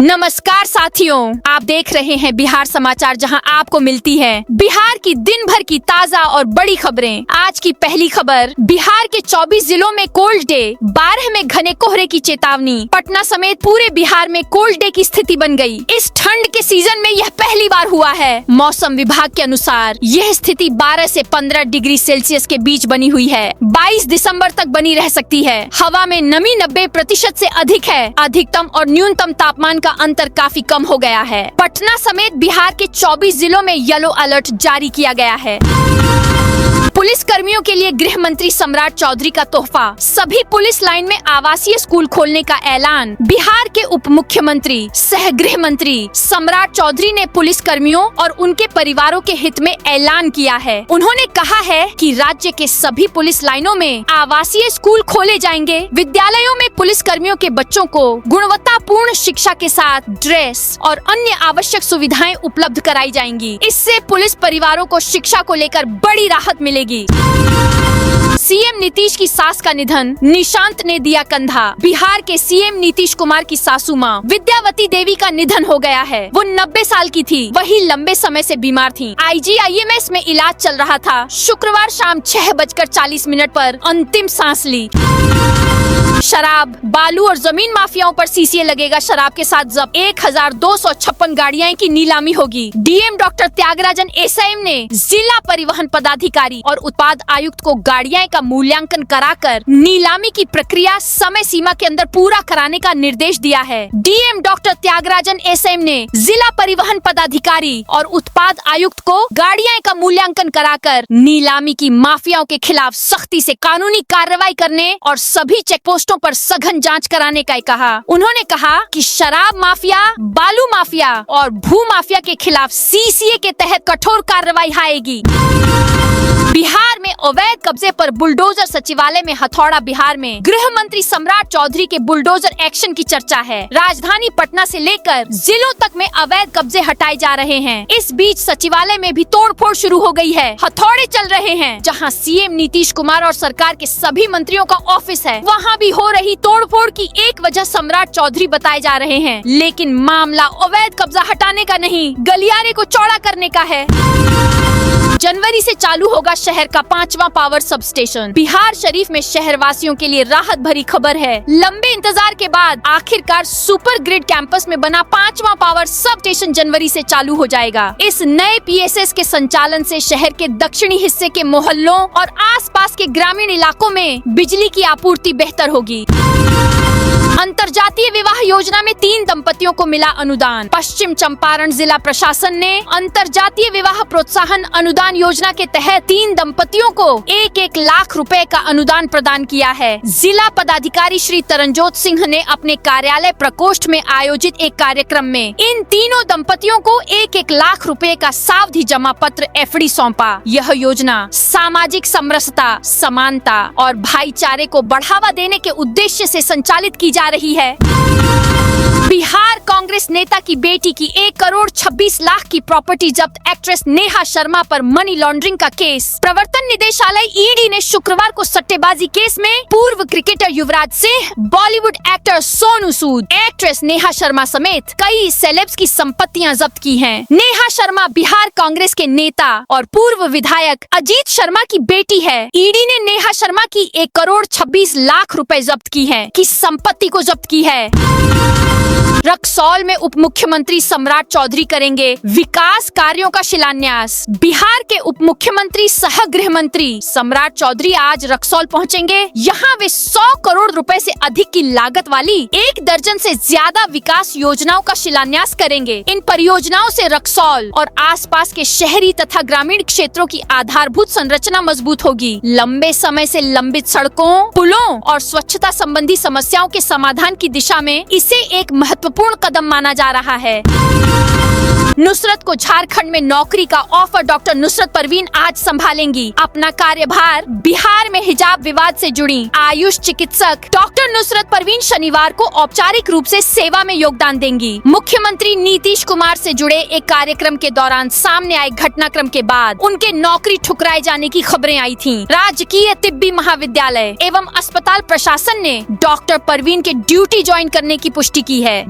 नमस्कार साथियों, आप देख रहे हैं बिहार समाचार, जहां आपको मिलती है बिहार की दिन भर की ताजा और बड़ी खबरें। आज की पहली खबर, बिहार के 24 जिलों में कोल्ड डे, 12 में घने कोहरे की चेतावनी। पटना समेत पूरे बिहार में कोल्ड डे की स्थिति बन गई। इस ठंड के सीजन में यह पहली बार हुआ है। मौसम विभाग के अनुसार यह स्थिति 12 से 15 डिग्री सेल्सियस के बीच बनी हुई है। 22 दिसंबर तक बनी रह सकती है। हवा में नमी 90% से अधिक है। अधिकतम और न्यूनतम तापमान का अंतर काफी कम हो गया है। पटना समेत बिहार के 24 जिलों में येलो अलर्ट जारी किया गया है। पुलिस कर्मियों के लिए गृह मंत्री सम्राट चौधरी का तोहफा, सभी पुलिस लाइन में आवासीय स्कूल खोलने का ऐलान। बिहार के उप मुख्यमंत्री सह गृह मंत्री सम्राट चौधरी ने पुलिस कर्मियों और उनके परिवारों के हित में ऐलान किया है। उन्होंने कहा है कि राज्य के सभी पुलिस लाइनों में आवासीय स्कूल खोले जाएंगे। विद्यालयों में पुलिस कर्मियों के बच्चों को गुणवत्तापूर्ण शिक्षा के साथ ड्रेस और अन्य आवश्यक सुविधाएं उपलब्ध कराई जाएंगी। इससे पुलिस परिवारों को शिक्षा को लेकर बड़ी राहत मिलेगी। सीएम नीतीश की सास का निधन, निशांत ने दिया कंधा। बिहार के सीएम नीतीश कुमार की सासू मां विद्यावती देवी का निधन हो गया है। वो 90 साल की थी। वही लंबे समय से बीमार थी। IGIMS में इलाज चल रहा था। शुक्रवार शाम 6:40 पर अंतिम सांस ली। शराब, बालू और जमीन माफियाओं पर सीसीए लगेगा। शराब के साथ जब्त 1256 गाड़ियां की नीलामी होगी। डीएम डॉक्टर त्यागराजन एसआईएम ने जिला परिवहन पदाधिकारी और उत्पाद आयुक्त को गाड़ियां का मूल्यांकन कराकर नीलामी की प्रक्रिया समय सीमा के अंदर पूरा कराने का निर्देश दिया है। डीएम डॉक्टर त्यागराजन एसआईएम ने जिला परिवहन पदाधिकारी और उत्पाद आयुक्त को गाड़ियां का मूल्यांकन कराकर नीलामी की माफियाओं के खिलाफ सख्ती से कानूनी कार्रवाई करने और सभी चेक पोस्टों पर सघन जांच कराने का कहा। उन्होंने कहा कि शराब माफिया, बालू माफिया और भू माफिया के खिलाफ सीसीए के तहत कठोर कार्रवाई आएगी। बिहार में अवैध कब्जे पर बुलडोजर, सचिवालय में हथौड़ा। बिहार में गृह मंत्री सम्राट चौधरी के बुलडोजर एक्शन की चर्चा है। राजधानी पटना से लेकर जिलों तक में अवैध कब्जे हटाए जा रहे हैं। इस बीच सचिवालय में भी तोड़फोड़ शुरू हो गई है। हथौड़े चल रहे हैं। जहां सीएम नीतीश कुमार और सरकार के सभी मंत्रियों का ऑफिस है, वहां भी हो रही तोड़फोड़ की एक वजह सम्राट चौधरी बताए जा रहे हैं। लेकिन मामला अवैध कब्जा हटाने का नहीं, गलियारे को चौड़ा करने का है। जनवरी से चालू होगा शहर का 5वां power sub station. Bihar Sharif में शहर वासियों के लिए राहत भरी खबर है। लंबे इंतजार के बाद आखिरकार सुपर ग्रिड कैंपस में बना 5वां पावर सब स्टेशन जनवरी से चालू हो जाएगा। इस नए PSS के संचालन से शहर के दक्षिणी हिस्से के मोहल्लों और आसपास के ग्रामीण इलाकों में बिजली की आपूर्ति बेहतर होगी। अंतरजातीय विवाह योजना में 3 दंपतियों को मिला अनुदान। पश्चिम चंपारण जिला प्रशासन ने अंतरजातीय विवाह प्रोत्साहन अनुदान योजना के तहत 3 दंपतियों को 1-1 लाख रुपए का अनुदान प्रदान किया है। जिला पदाधिकारी श्री तरनजोत सिंह ने अपने कार्यालय प्रकोष्ठ में आयोजित एक कार्यक्रम में इन तीनों दंपतियों को 1-1 लाख रुपए का सावधि जमा पत्र FD सौंपा। यह योजना सामाजिक समरसता, समानता और भाईचारे को बढ़ावा देने के उद्देश्य से संचालित की जा रही है। बिहार कांग्रेस नेता की बेटी की 1,26,00,000 की प्रॉपर्टी जब्त। एक्ट्रेस नेहा शर्मा पर मनी लॉन्ड्रिंग का केस। प्रवर्तन निदेशालय ED ने शुक्रवार को सट्टेबाजी केस में पूर्व cricketer Yuvraj Singh, Bollywood actor Sonu Sood, actress Neha Sharma समेत कई सेलेब्स की संपत्तियां जब्त की हैं। नेहा शर्मा बिहार कांग्रेस के नेता और पूर्व विधायक अजीत शर्मा की बेटी है। ED ने नेहा शर्मा की 1,26,00,000 रुपए जब्त की है, की संपत्ति को जब्त की है। रक्सौल में उप मुख्यमंत्री सम्राट चौधरी करेंगे विकास कार्यों का शिलान्यास। बिहार के उप मुख्यमंत्री सह गृह मंत्री सम्राट चौधरी आज रक्सौल पहुंचेंगे। यहां वे 100 करोड़ रुपए से अधिक की लागत वाली 1 दर्जन से ज्यादा विकास योजनाओं का शिलान्यास करेंगे। इन परियोजनाओं से रक्सौल और आसपास के शहरी तथा ग्रामीण क्षेत्रों की आधारभूत संरचना मजबूत होगी। लंबे समय से लंबित सड़कों, पुलों और स्वच्छता संबंधी समस्याओं के समाधान की दिशा में इसे एक महत्वपूर्ण कदम माना जा रहा है। नुसरत को झारखंड में नौकरी का ऑफर। डॉक्टर नुसरत परवीन आज संभालेंगी अपना कार्यभार। बिहार में हिजाब विवाद से जुड़ी आयुष चिकित्सक डॉक्टर नुसरत परवीन शनिवार को औपचारिक रूप से सेवा में योगदान देंगी। मुख्यमंत्री नीतीश कुमार से जुड़े एक कार्यक्रम के दौरान सामने आए घटनाक्रम के बाद उनके नौकरी ठुकराए जाने की खबरें आई थीं। राजकीय तिब्बी महाविद्यालय एवं अस्पताल प्रशासन ने डॉक्टर परवीन के ड्यूटी ज्वाइन करने की पुष्टि की है।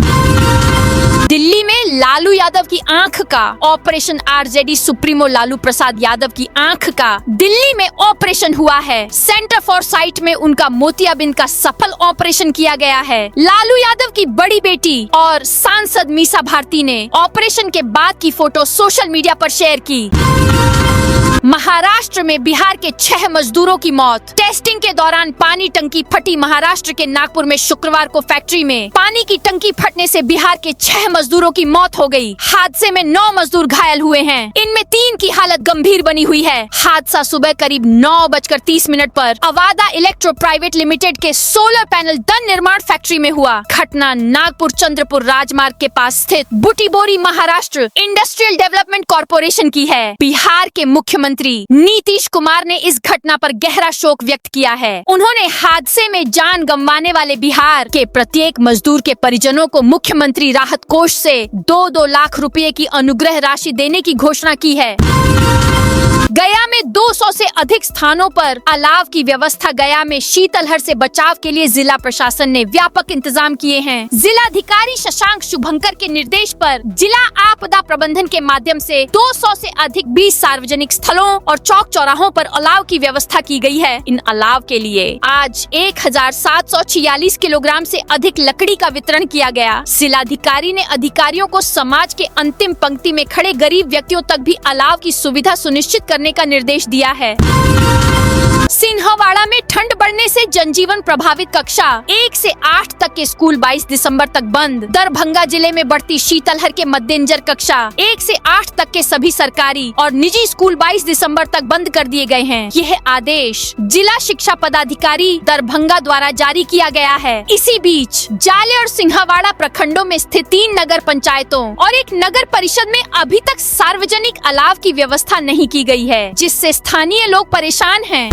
दिल्ली में लालू यादव की आंख का operation. RJD supremo Lalu Prasad Yadav की आंख का दिल्ली में ऑपरेशन हुआ है। सेंटर फॉर साइट में उनका मोतियाबिंद का सफल ऑपरेशन किया गया है। लालू यादव की बड़ी बेटी और सांसद मीसा भारती ने ऑपरेशन के बाद की फोटो सोशल मीडिया पर शेयर की। महाराष्ट्र में बिहार के 6 मजदूरों की मौत। टेस्टिंग के दौरान पानी टंकी फटी। महाराष्ट्र के नागपुर में शुक्रवार को फैक्ट्री में पानी की टंकी फटने से बिहार के 6 मजदूरों की मौत हो गई। हादसे में 9 मजदूर घायल हुए हैं। इनमें 3 की हालत गंभीर बनी हुई है। हादसा सुबह करीब 9:30 पर अवादा इलेक्ट्रो प्राइवेट लिमिटेड के सोलर पैनल दन निर्माण फैक्ट्री में हुआ। घटना नागपुर चंद्रपुर राजमार्ग के पास स्थित Butibori Maharashtra industrial development corporation की है। बिहार के मुख्यमंत्री नीतीश कुमार ने इस घटना पर गहरा शोक व्यक्त किया है। उन्होंने हादसे में जान गंवाने वाले बिहार के प्रत्येक मजदूर के परिजनों को मुख्यमंत्री राहत कोष से 2-2 लाख रुपए की अनुग्रह राशि देने की घोषणा की है। गया में 200 से अधिक स्थानों पर अलाव की व्यवस्था। गया में शीतलहर से बचाव के लिए जिला प्रशासन ने व्यापक इंतजाम किए हैं। जिलाधिकारी शशांक शुभंकर के निर्देश पर जिला आपदा प्रबंधन के माध्यम से 200 से अधिक 20 सार्वजनिक स्थलों और चौक चौराहों पर अलाव की व्यवस्था की गई है। इन अलाव के लिए आज 1746 किलोग्राम से अधिक लकड़ी का वितरण किया गया। जिलाधिकारी ने अधिकारियों को समाज के अंतिम पंक्ति में खड़े गरीब व्यक्तियों तक भी अलाव की सुविधा सुनिश्चित करने का निर्देश दिया है। सिन्हवाड़ा में ठंड बढ़ने से जनजीवन प्रभावित। कक्षा 1 से 8 तक के स्कूल 22 दिसंबर तक बंद। दरभंगा जिले में बढ़ती शीतलहर के मद्देनजर कक्षा 1 से 8 तक के सभी सरकारी और निजी स्कूल 22 दिसंबर तक बंद कर दिए गए हैं। यह आदेश जिला शिक्षा पदाधिकारी दरभंगा द्वारा जारी किया गया है। इसी बीच जाले और सिन्हवाड़ा प्रखंडों में स्थित 3 नगर पंचायतों और एक नगर परिषद में अभी तक सार्वजनिक अलाव की व्यवस्था नहीं की गई है, जिससे स्थानीय लोग परेशान हैं।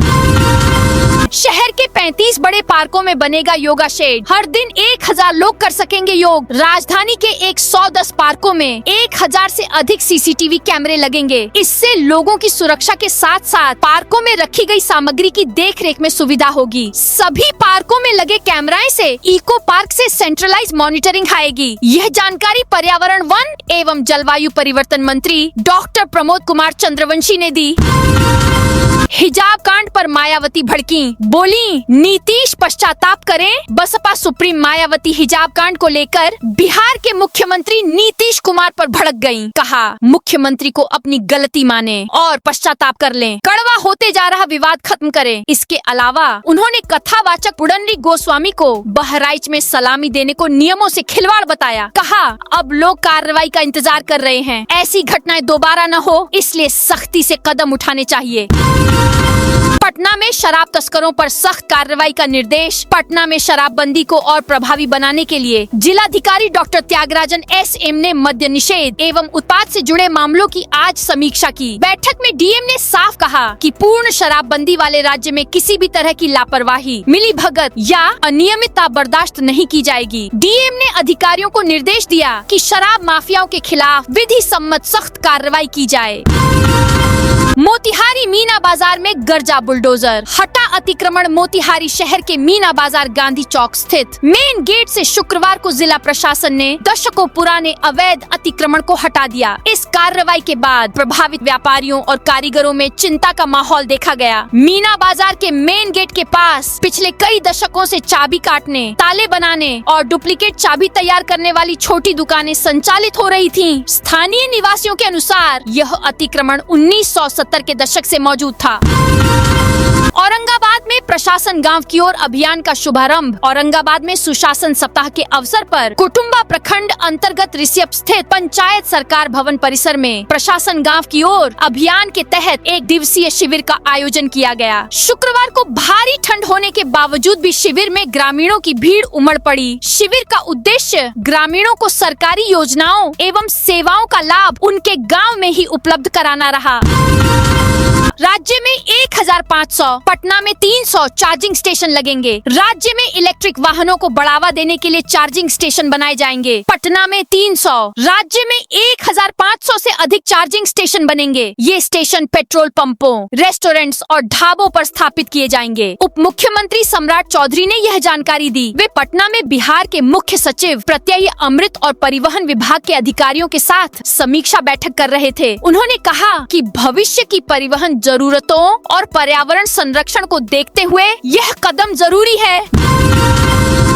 शहर के 35 बड़े पार्कों में बनेगा योगा शेड। हर दिन 1000 लोग कर सकेंगे योग। राजधानी के 110 पार्कों में 1000 से अधिक सीसीटीवी कैमरे लगेंगे। इससे लोगों की सुरक्षा के साथ साथ पार्कों में रखी गई सामग्री की देखरेख में सुविधा होगी। सभी पार्कों में लगे कैमराएं से इको पार्क से सेंट्रलाइज मॉनिटरिंग आएगी। यह जानकारी पर्यावरण, वन एवं जलवायु परिवर्तन मंत्री डॉक्टर प्रमोद कुमार चंद्रवंशी ने दी। हिजाब कांड पर मायावती भड़की। बोली, नीतीश पश्चाताप करें। बसपा सुप्रीम मायावती हिजाब कांड को लेकर बिहार के मुख्यमंत्री नीतीश कुमार पर भड़क गईं। कहा, मुख्यमंत्री को अपनी गलती माने और पश्चाताप कर लें। कड़वा होते जा रहा विवाद खत्म करें। इसके अलावा उन्होंने कथावाचक पुंडरीक गोस्वामी को बहराइच में सलामी देने को नियमों से खिलवाड़ बताया। कहा, अब लोग कार्रवाई का इंतजार कर रहे हैं। ऐसी घटनाएं दोबारा न हो, इसलिए सख्ती से कदम उठाने चाहिए। पटना में शराब तस्करों पर सख्त कार्रवाई का निर्देश। पटना में शराबबंदी को और प्रभावी बनाने के लिए जिलाधिकारी डॉक्टर त्यागराजन एसएम ने मद्य निषेध एवं उत्पाद से जुड़े मामलों की आज समीक्षा की। बैठक में डीएम ने साफ कहा कि पूर्ण शराबबंदी वाले राज्य में किसी भी तरह की लापरवाही, मिलीभगत या अनियमितता बर्दाश्त नहीं की जाएगी। डीएम ने अधिकारियों को निर्देश दिया कि शराब माफियाओं के खिलाफ विधि सम्मत सख्त कार्रवाई की जाए। मोतिहारी मीना बाजार में गर्जा बुलडोजर। हटा अतिक्रमण। मोतिहारी शहर के मीना बाजार गांधी चौक स्थित मेन गेट से शुक्रवार को जिला प्रशासन ने दशकों पुराने अवैध अतिक्रमण को हटा दिया। इस कार्रवाई के बाद प्रभावित व्यापारियों और कारीगरों में चिंता का माहौल देखा गया। मीना बाजार के मेन गेट के पास पिछले कई दशकों से चाबी काटने, ताले बनाने और डुप्लीकेट चाबी तैयार करने वाली छोटी दुकानें संचालित हो रही थीं। स्थानीय निवासियों के अनुसार यह अतिक्रमण 1970 के दशक से मौजूद था। औरंगाबाद में प्रशासन गांव की ओर अभियान का शुभारंभ। औरंगाबाद में सुशासन सप्ताह के अवसर पर कुटुंबा प्रखंड अंतर्गत रिसियप स्थित पंचायत सरकार भवन परिसर में प्रशासन गांव की ओर अभियान के तहत एक दिवसीय शिविर का आयोजन किया गया। शुक्रवार को भारी ठंड होने के बावजूद भी शिविर में ग्रामीणों की भीड़ उमड़ पड़ी। शिविर का उद्देश्य ग्रामीणों को सरकारी योजनाओं एवं सेवाओं का लाभ उनके गाँव में ही उपलब्ध कराना रहा। राज्य में 1500, पटना में 300 चार्जिंग स्टेशन लगेंगे। राज्य में इलेक्ट्रिक वाहनों को बढ़ावा देने के लिए चार्जिंग स्टेशन बनाए जाएंगे। पटना में 300, राज्य में 1500 से अधिक चार्जिंग स्टेशन बनेंगे। ये स्टेशन पेट्रोल पंपों, रेस्टोरेंट्स और ढाबों पर स्थापित किए जाएंगे। उप मुख्यमंत्री सम्राट चौधरी ने यह जानकारी दी। वे पटना में बिहार के मुख्य सचिव, प्रत्यय अमृत और परिवहन विभाग के अधिकारियों के साथ समीक्षा बैठक कर रहे थे। उन्होंने कहा कि भविष्य की परिवहन जरूरतों और पर्यावरण संरक्षण को देखते हुए यह कदम जरूरी है।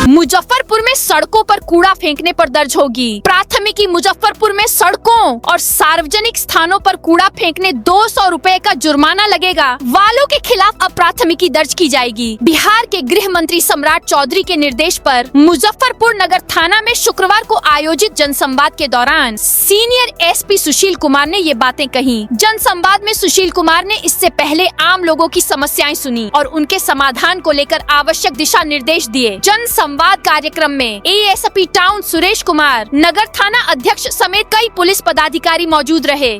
मुजफ्फरपुर में सड़कों पर कूड़ा फेंकने पर दर्ज होगी प्राथमिकी। मुजफ्फरपुर में सड़कों और सार्वजनिक स्थानों पर कूड़ा फेंकने 200 रुपए का जुर्माना लगेगा। वालों के खिलाफ अब प्राथमिकी दर्ज की जाएगी। बिहार के गृह मंत्री सम्राट चौधरी के निर्देश पर मुजफ्फरपुर नगर थाना में शुक्रवार को आयोजित जनसंवाद के दौरान सीनियर एसपी सुशील कुमार ने ये बातें कही। जनसंवाद में सुशील कुमार ने इससे पहले आम लोगों की समस्याएं सुनी और उनके समाधान को लेकर आवश्यक दिशा निर्देश दिए। जनसंवाद कार्यक्रम में एएसपी टाउन सुरेश कुमार, नगर थाना अध्यक्ष समेत कई पुलिस पदाधिकारी मौजूद रहे।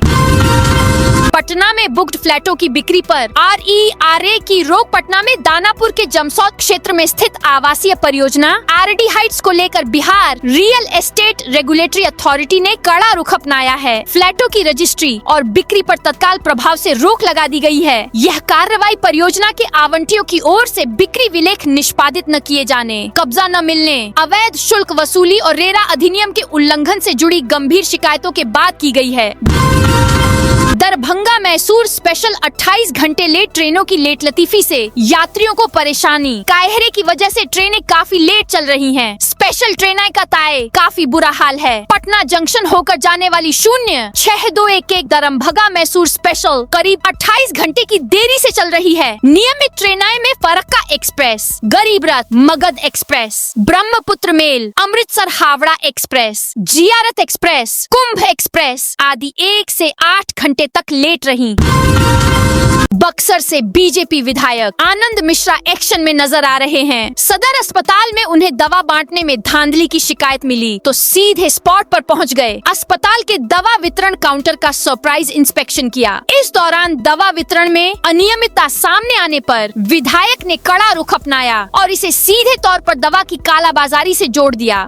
पटना में बुक्ड फ्लैटों की बिक्री पर RERA की रोक। पटना में दानापुर के जमसौद क्षेत्र में स्थित आवासीय परियोजना RD हाइट्स को लेकर Bihar real estate regulatory authority ने कड़ा रुख अपनाया है। फ्लैटों की रजिस्ट्री और बिक्री पर तत्काल प्रभाव से रोक लगा दी गई है। यह कार्रवाई परियोजना के आवंटियों की ओर से बिक्री विलेख निष्पादित न किए जाने, कब्जा न मिलने, अवैध शुल्क वसूली और रेरा अधिनियम के उल्लंघन से जुड़ी गंभीर शिकायतों के बाद की गई है। दरभंगा मैसूर स्पेशल 28 घंटे लेट ट्रेनों की लेट लतीफी से यात्रियों को परेशानी। कायहरे की वजह से ट्रेनें काफी लेट चल रही हैं। स्पेशल ट्रेनें का ताए काफी बुरा हाल है। पटना जंक्शन होकर जाने वाली 06211 दरभंगा मैसूर स्पेशल करीब 28 घंटे की देरी से चल रही है। नियमित ट्रेनें में Farakka express, Garib Rath, Magadh express, Brahmaputra mail, Amritsar Howrah express, Ziyarat express, Kumbh express आदि 1 से 8 घंटे तक लेट रही। बक्सर से बीजेपी विधायक आनंद मिश्रा एक्शन में नजर आ रहे हैं। सदर अस्पताल में उन्हें दवा बांटने में धांधली की शिकायत मिली तो सीधे स्पॉट पर पहुंच गए। अस्पताल के दवा वितरण काउंटर का सरप्राइज इंस्पेक्शन किया। इस दौरान दवा वितरण में अनियमितता सामने आने पर विधायक ने कड़ा रुख अपनाया और इसे सीधे तौर पर दवा की कालाबाजारी से जोड़ दिया।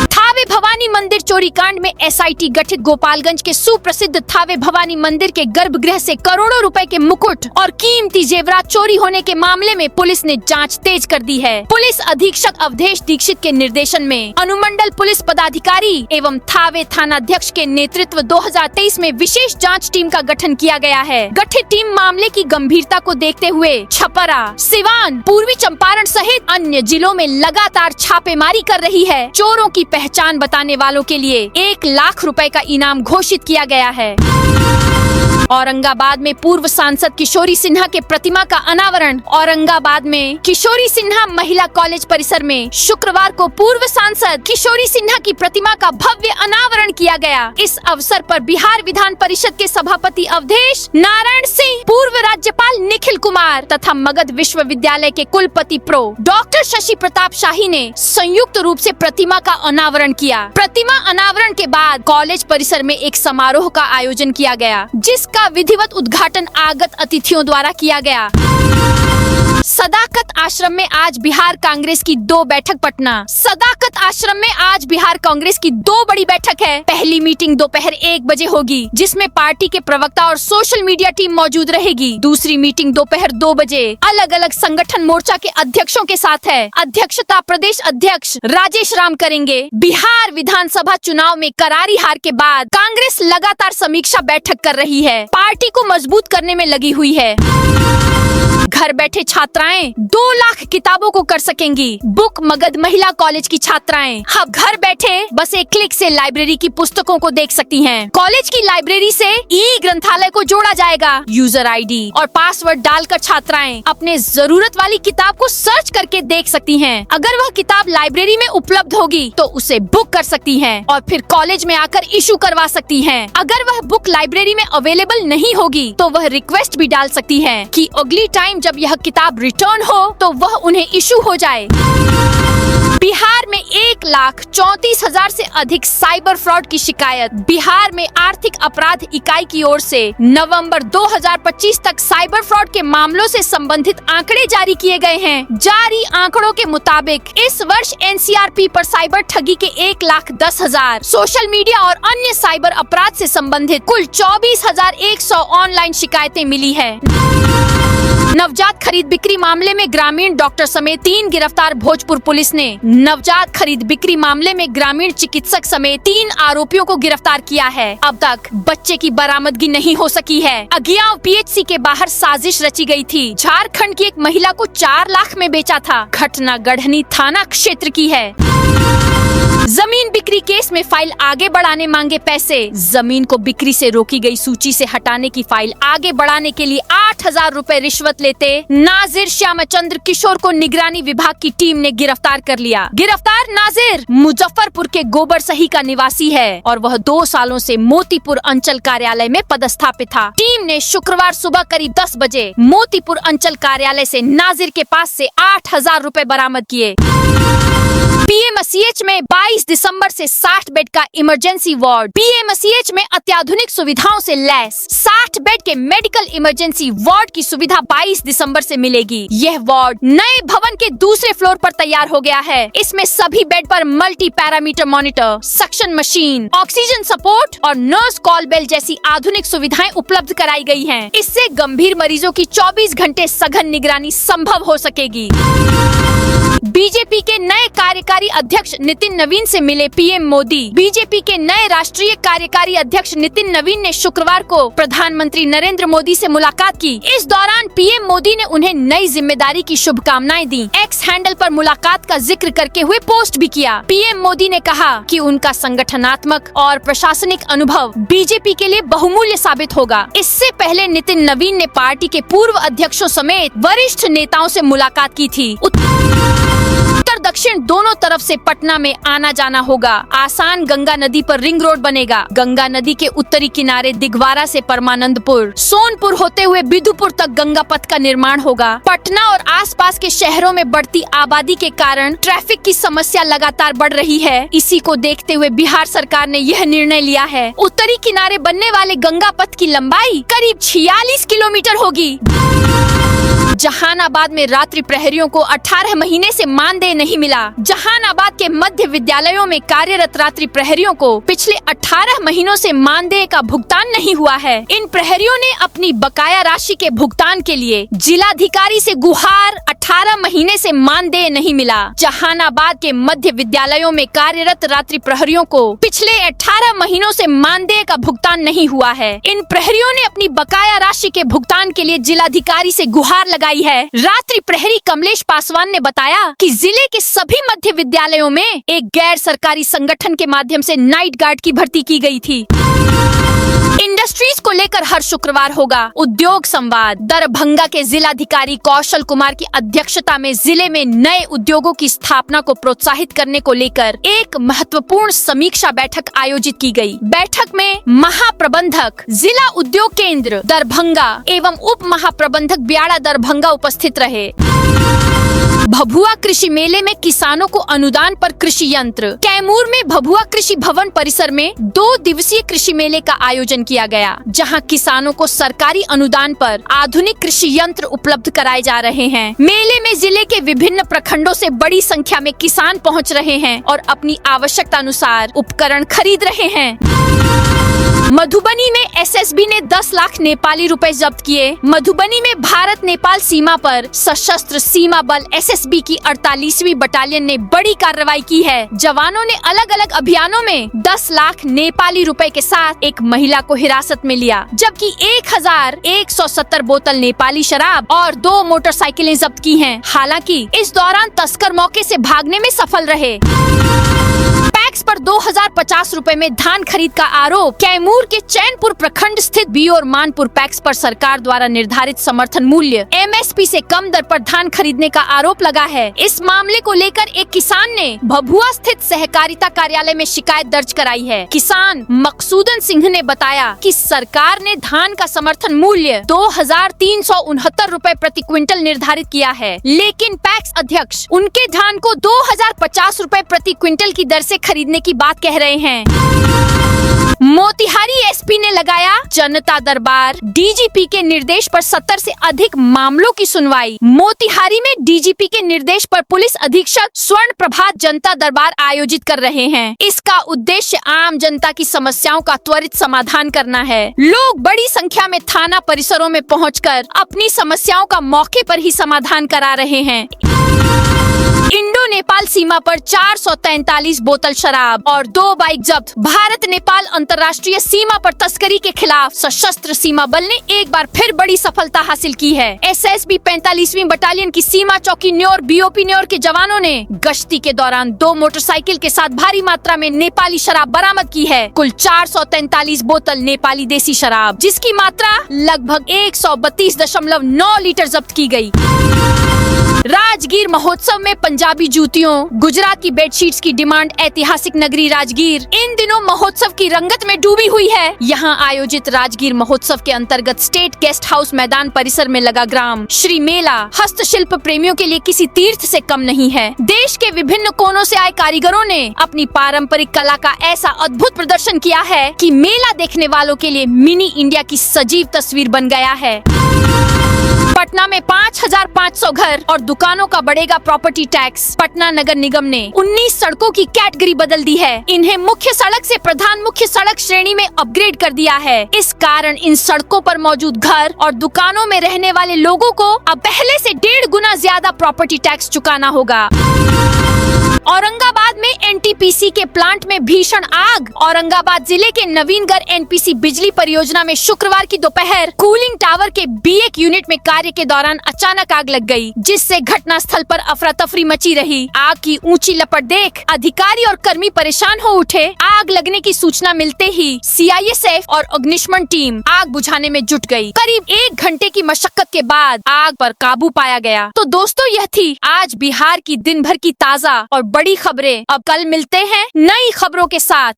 थावे भवानी मंदिर चोरी कांड में SIT गठित। गोपालगंज के सुप्रसिद्ध थावे भवानी मंदिर के गर्भगृह से करोड़ों रुपए के मुकुट और कीमती जेवरात चोरी होने के मामले में पुलिस ने जांच तेज कर दी है। पुलिस अधीक्षक अवधेश दीक्षित के निर्देशन में अनुमंडल पुलिस पदाधिकारी एवं थावे थानाध्यक्ष के नेतृत्व 2023 में विशेष जाँच टीम का गठन किया गया है। गठित टीम मामले की गंभीरता को देखते हुए छपरा, सिवान, पूर्वी चंपारण सहित अन्य जिलों में लगातार छापेमारी कर रही है। चोरों की पहचान बताने वालों के लिए 1 लाख रुपए का इनाम घोषित किया गया है। औरंगाबाद में पूर्व सांसद किशोरी सिन्हा के प्रतिमा का अनावरण। औरंगाबाद में किशोरी सिन्हा महिला कॉलेज परिसर में शुक्रवार को पूर्व सांसद किशोरी सिन्हा की प्रतिमा का भव्य अनावरण किया गया। इस अवसर पर बिहार विधान परिषद के सभापति अवधेश नारायण सिंह, पूर्व राज्यपाल निखिल कुमार तथा मगध विश्वविद्यालय के कुलपति प्रो डॉक्टर शशि प्रताप शाही ने संयुक्त रूप से प्रतिमा का अनावरण किया। प्रतिमा अनावरण के बाद कॉलेज परिसर में एक समारोह का आयोजन किया गया, जिसका विधिवत उद्घाटन आगत अतिथियों द्वारा किया गया। सदाकत आश्रम में आज बिहार कांग्रेस की 2 बैठक। पटना सदाकत आश्रम में आज बिहार कांग्रेस की 2 बड़ी बैठक है। पहली मीटिंग दोपहर 1 बजे होगी, जिसमें पार्टी के प्रवक्ता और सोशल मीडिया टीम मौजूद रहेगी। दूसरी मीटिंग दोपहर 2 बजे अलग अलग संगठन मोर्चा के अध्यक्षों के साथ है। अध्यक्षता प्रदेश अध्यक्ष राजेश राम करेंगे। बिहार विधानसभा चुनाव में करारी हार के बाद कांग्रेस लगातार समीक्षा बैठक कर रही है, पार्टी को मजबूत करने में लगी हुई है। घर बैठे छात्र छात्राएं 2 लाख किताबों को कर सकेंगी बुक मगध। महिला कॉलेज की छात्राएं अब घर बैठे बस एक क्लिक से लाइब्रेरी की पुस्तकों को देख सकती हैं। कॉलेज की लाइब्रेरी से ई ग्रंथालय को जोड़ा जाएगा। यूजर आईडी और पासवर्ड डालकर छात्राएं अपने जरूरत वाली किताब को सर्च करके देख सकती हैं। अगर वह किताब लाइब्रेरी में उपलब्ध होगी तो उसे बुक कर सकती हैं और फिर कॉलेज में आकर इशू करवा सकती हैं। अगर वह बुक लाइब्रेरी में अवेलेबल नहीं होगी तो वह रिक्वेस्ट भी डाल सकती है कि अगली टाइम जब यह किताब रिटर्न हो तो वह उन्हें इशू हो जाए। बिहार में 1,34,000 से अधिक साइबर फ्रॉड की शिकायत। बिहार में आर्थिक अपराध इकाई की ओर से नवंबर 2025 तक साइबर फ्रॉड के मामलों से संबंधित आंकड़े जारी किए गए हैं। जारी आंकड़ों के मुताबिक इस वर्ष एनसीआरपी पर साइबर ठगी के 1,10,000, सोशल मीडिया और अन्य साइबर अपराध से संबंधित कुल 24,100 ऑनलाइन शिकायतें मिली है। नवजात खरीद बिक्री मामले में ग्रामीण डॉक्टर समेत 3 गिरफ्तार। भोजपुर पुलिस ने नवजात खरीद बिक्री मामले में ग्रामीण चिकित्सक समेत 3 आरोपियों को गिरफ्तार किया है। अब तक बच्चे की बरामदगी नहीं हो सकी है। अगियाव पीएचसी के बाहर साजिश रची गई थी। झारखंड की एक महिला को 4 लाख में बेचा था। घटना गढ़नी थाना क्षेत्र की है। जमीन बिक्री केस में फाइल आगे बढ़ाने मांगे पैसे। जमीन को बिक्री से रोकी गई सूची से हटाने की फाइल आगे बढ़ाने के लिए 8,000 रुपए रिश्वत लेते नाजिर श्यामचंद्र किशोर को निगरानी विभाग की टीम ने गिरफ्तार कर लिया। गिरफ्तार नाजिर मुजफ्फरपुर के गोबरसही का निवासी है और वह 2 सालों से मोतीपुर अंचल कार्यालय में पदस्थापित था। टीम ने शुक्रवार सुबह करीब 10 बजे मोतीपुर अंचल कार्यालय से नाजिर के पास से 8,000 रुपए बरामद किए। पीएमसीएच में 22 दिसंबर से 60 बेड का इमरजेंसी वार्ड। पीएमसीएच में अत्याधुनिक सुविधाओं से लैस 60 बेड के मेडिकल इमरजेंसी वार्ड की सुविधा 22 दिसंबर से मिलेगी। यह वार्ड नए भवन के दूसरे फ्लोर पर तैयार हो गया है। इसमें सभी बेड पर multi parameter monitor, suction machine, oxygen support और नर्स कॉल बेल जैसी आधुनिक सुविधाएं उपलब्ध कराई गई हैं। इससे गंभीर मरीजों की 24 घंटे सघन निगरानी संभव हो सकेगी। बीजेपी के नए कार्यकारी अध्यक्ष नितिन नवीन से मिले पीएम मोदी। बीजेपी के नए राष्ट्रीय कार्यकारी अध्यक्ष नितिन नवीन ने शुक्रवार को प्रधानमंत्री नरेंद्र मोदी से मुलाकात की। इस दौरान पीएम मोदी ने उन्हें नई जिम्मेदारी की शुभकामनाएं दी। एक्स हैंडल पर मुलाकात का जिक्र करके हुए पोस्ट भी किया। पीएम मोदी ने कहा कि उनका संगठनात्मक और प्रशासनिक अनुभव बीजेपी के लिए बहुमूल्य साबित होगा। इससे पहले नितिन नवीन ने पार्टी के पूर्व अध्यक्षों समेत वरिष्ठ नेताओं से मुलाकात की थी। उत्तर दक्षिण दोनों तरफ से पटना में आना जाना होगा। आसान गंगा नदी पर रिंग रोड बनेगा। गंगा नदी के उत्तरी किनारे दिगवारा से परमानंदपुर, सोनपुर होते हुए बिदुपुर तक गंगा पथ का निर्माण होगा। पटना और आसपास के शहरों में बढ़ती आबादी के कारण ट्रैफिक की समस्या लगातार बढ़ रही है। इसी को देखते हुए बिहार सरकार ने यह निर्णय लिया है। उत्तरी किनारे बनने वाले गंगा पथ की लंबाई करीब 46 किलोमीटर होगी। जहानाबाद में रात्रि प्रहरियों को 18 महीने से मानदेय नहीं मिला। जहानाबाद के मध्य विद्यालयों में कार्यरत रात्रि प्रहरियों को पिछले 18 महीनों से मानदेय का भुगतान नहीं हुआ है। इन प्रहरियों ने अपनी बकाया राशि के भुगतान के लिए जिलाधिकारी से गुहार 18 महीने से मानदेय नहीं मिला। जहानाबाद के मध्य विद्यालयों में कार्यरत रात्रि प्रहरियों को पिछले 18 महीनों से मानदेय का भुगतान नहीं हुआ है। इन प्रहरियों ने अपनी बकाया राशि के भुगतान के लिए जिलाधिकारी से गुहार लगाई है। रात्रि प्रहरी कमलेश पासवान ने बताया कि जिले के सभी मध्य विद्यालयों में एक गैर सरकारी संगठन के माध्यम से नाइट गार्ड की भर्ती की गई थी। इंडस्ट्रीज को लेकर हर शुक्रवार होगा उद्योग संवाद। दरभंगा के जिलाधिकारी कौशल कुमार की अध्यक्षता में जिले में नए उद्योगों की स्थापना को प्रोत्साहित करने को लेकर एक महत्वपूर्ण समीक्षा बैठक आयोजित की गई। बैठक में महाप्रबंधक जिला उद्योग केंद्र दरभंगा एवं उप महाप्रबंधक ब्याड़ा दरभंगा उपस्थित रहे। भभुआ कृषि मेले में किसानों को अनुदान पर कृषि यंत्र। कैमूर में भभुआ कृषि भवन परिसर में 2 दिवसीय कृषि मेले का आयोजन किया गया, जहां किसानों को सरकारी अनुदान पर आधुनिक कृषि यंत्र उपलब्ध कराए जा रहे हैं। मेले में जिले के विभिन्न प्रखंडों से बड़ी संख्या में किसान पहुंच रहे हैं और अपनी आवश्यकता अनुसार उपकरण खरीद रहे हैं। मधुबनी में एसएसबी ने 10 लाख नेपाली रुपए जब्त किए। मधुबनी में भारत नेपाल सीमा पर सशस्त्र सीमा बल एसएसबी की 48वीं बटालियन ने बड़ी कार्रवाई की है। जवानों ने अलग अलग अभियानों में 10 लाख नेपाली रुपए के साथ एक महिला को हिरासत में लिया, जबकि 1170 बोतल नेपाली शराब और 2 मोटरसाइकिलें जब्त की हैं। हालांकि इस दौरान तस्कर मौके से भागने में सफल रहे। पैक्स पर 2050 रुपए में धान खरीद का आरोप। कैमूर के चैनपुर प्रखंड स्थित बी और मानपुर पैक्स पर सरकार द्वारा निर्धारित समर्थन मूल्य एमएसपी से कम दर पर धान खरीदने का आरोप लगा है। इस मामले को लेकर एक किसान ने भभुआ स्थित सहकारिता कार्यालय में शिकायत दर्ज कराई है। किसान मकसूदन सिंह ने बताया कि सरकार ने धान का समर्थन मूल्य 2369 रुपए प्रति क्विंटल निर्धारित किया है, लेकिन पैक्स अध्यक्ष उनके धान को 2050 रुपए प्रति क्विंटल की दर से खरीदने की बात कह रहे हैं। मोतिहारी एसपी ने लगाया जनता दरबार। डीजीपी के निर्देश पर 70 से अधिक मामलों की सुनवाई। मोतिहारी में डीजीपी के निर्देश पर पुलिस अधीक्षक स्वर्ण प्रभात जनता दरबार आयोजित कर रहे हैं। इसका उद्देश्य आम जनता की समस्याओं का त्वरित समाधान करना है। लोग बड़ी संख्या में थाना परिसरों में पहुंचकर अपनी समस्याओं का मौके पर ही समाधान करा रहे हैं। इंडो नेपाल सीमा पर 443 बोतल शराब और 2 बाइक जब्त। भारत नेपाल अंतर्राष्ट्रीय सीमा पर तस्करी के खिलाफ सशस्त्र सीमा बल ने एक बार फिर बड़ी सफलता हासिल की है। एसएसबी 45वीं बटालियन की सीमा चौकी न्योर बीओपी न्योर के जवानों ने गश्ती के दौरान 2 मोटरसाइकिल के साथ भारी मात्रा में नेपाली शराब बरामद की है। कुल 443 बोतल नेपाली देसी शराब, जिसकी मात्रा लगभग 132.9 लीटर जब्त की गयी। राजगीर महोत्सव में पंजाबी जूतियों, गुजरात की बेडशीट्स की डिमांड ऐतिहासिक नगरी राजगीर इन दिनों महोत्सव की रंगत में डूबी हुई है। यहाँ आयोजित राजगीर महोत्सव के अंतर्गत स्टेट गेस्ट हाउस मैदान परिसर में लगा ग्राम श्री मेला हस्तशिल्प प्रेमियों के लिए किसी तीर्थ से कम नहीं है। देश के विभिन्न कोनों से आए कारीगरों ने अपनी पारंपरिक कला का ऐसा अद्भुत प्रदर्शन किया है कि मेला देखने वालों के लिए मिनी इंडिया की सजीव तस्वीर बन गया है। पटना में 5500 घर और दुकानों का बढ़ेगा प्रॉपर्टी टैक्स। पटना नगर निगम ने 19 सड़कों की कैटेगरी बदल दी है। इन्हें मुख्य सड़क से प्रधान मुख्य सड़क श्रेणी में अपग्रेड कर दिया है। इस कारण इन सड़कों पर मौजूद घर और दुकानों में रहने वाले लोगों को अब पहले से 1.5 गुना ज्यादा प्रॉपर्टी टैक्स चुकाना होगा। औरंगाबाद में एनटीपीसी के प्लांट में भीषण आग। औरंगाबाद जिले के नवीनगढ़ एनपीसी बिजली परियोजना में शुक्रवार की दोपहर कूलिंग टावर के B1 यूनिट में कार्य के दौरान अचानक आग लग गई, जिससे घटना स्थल पर अफरा तफरी मची रही। आग की ऊंची लपट देख अधिकारी और कर्मी परेशान हो उठे। आग लगने की सूचना मिलते ही सीआईएसएफ और अग्निशमन टीम आग बुझाने में जुट गई। करीब 1 घंटे की मशक्कत के बाद आग पर काबू पाया गया। तो दोस्तों, यह थी आज बिहार की दिन भर की ताजा और बड़ी खबरें। अब कल मिलते हैं नई खबरों के साथ।